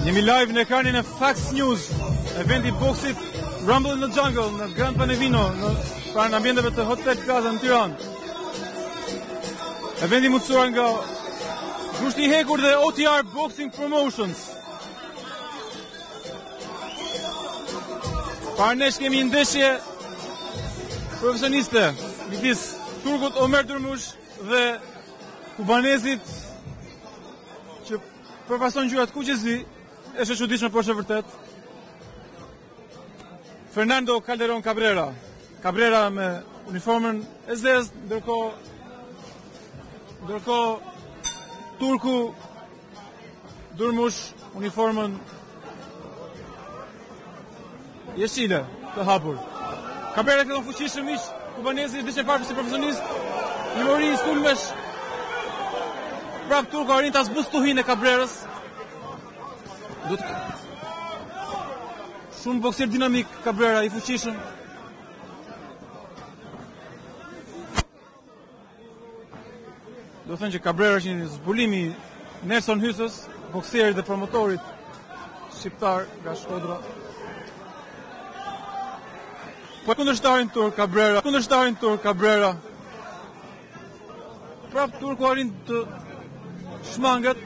Jemi live në ekranin e Fox News, eventi boksit Rumble in the Jungle në Grand Panevino, në pranë ambienteve të Hotel Plaza në Tiranë. Eventi mundësuar nga Grushti i Hekur dhe OTR Boxing Promotions. Para nesh kemi ndeshje profesioniste midis turkut Omer Durmush dhe kubanezit që përpason gjurat Kuqezi, është e çuditshme por është e vërtet. Fernando Calderón Cabrera. Cabrera me uniformën e zezë, ndërkohë turku Durmush uniformën jeshile të hapur. Cabrera këto fuqishëm ish, kubanezi diçka parë si profesionist, i mori sulmesh. Prap turku arrin ta zbustuhin e Cabrerës. Shumë bokser dinamik Cabrera, i fuqishëm. Do thënë që Cabrera është një zbulim i Nelson Hysës, bokserit dhe promotorit shqiptar nga Shkodra. Po kundërshtarin turk Cabrera. Prap turku arrin të shmanget,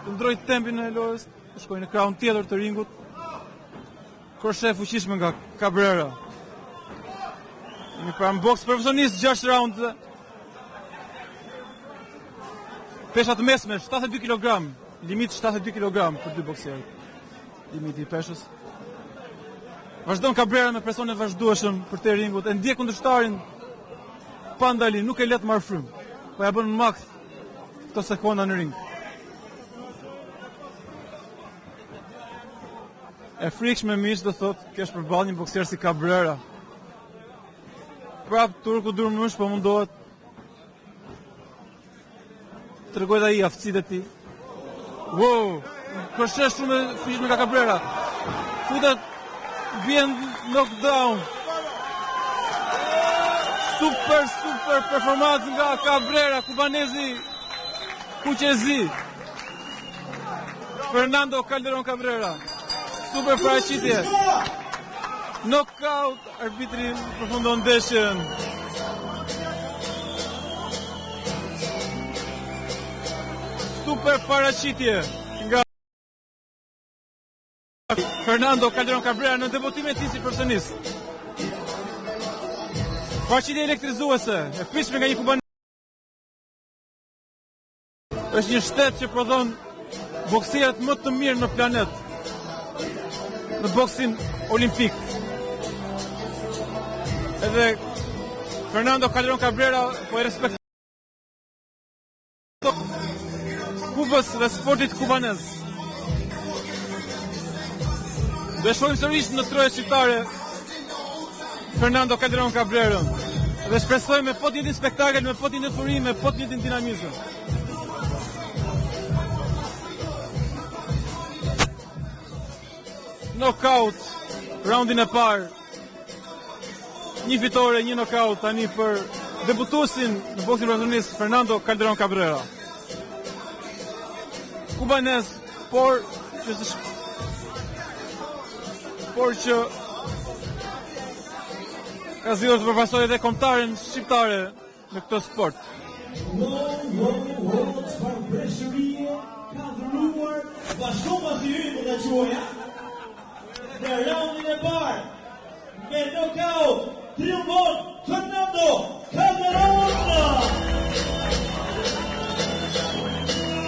të ndroj tempin e lojës, të shkojnë në krahun tjetër të ringut. Kroshe e fuqishme nga Cabrera. Jemi pra në boks profesionist 6 round. Peshat mesme 72 kg, limit 72 kg për dy bokserët. Limiti i peshës. Vazhdon Cabrera me presion e vazhdueshëm për te ringut, e ndje kundërshtarin pa ndalim, nuk e let marrë frym, po ja bën makt këto sekonda në ring. E frikshme mish do thot, kesh përballë një bokser si Cabrera. Prap turku Durmush po mundohet të tregoj ai aftësitë e tij. Wow, kroshe shumë e fuqishme nga Cabrera. Futet vjen knockdown. Super performancë nga Cabrera, kubanezi Kuqezi. Fernando Calderón Cabrera. Super paraqitje. Knockout, arbitri përfundon ndeshjen. Super paraqitje nga Fernando Calderón Cabrera në debutimin e tij si profesionist. Paraqitje elektrizuese, e pishme nga një kubanez. Është një shtet që prodhon bokserët më të mirë në planet në boksin olimpik. Edhe Fernando Calderón Cabrera po e respekton Kubës dhe sportit kubanez. Do e shohim sërish në troje shqiptare Fernando Calderón Cabrera. Dhe shpresoj me po t'jetin spektakel, me po t'jetin furim, me po t'jetin dinamizëm. Knockout, roundin e parë. Një fitore, një knockout tani për debutuesin në boksin profesionist Fernando Calderón Cabrera. Kubanez, por që ka zgjuar të përfaqësojë edhe kombëtaren shqiptare në këtë sport. Në raundin e parë, me knockout,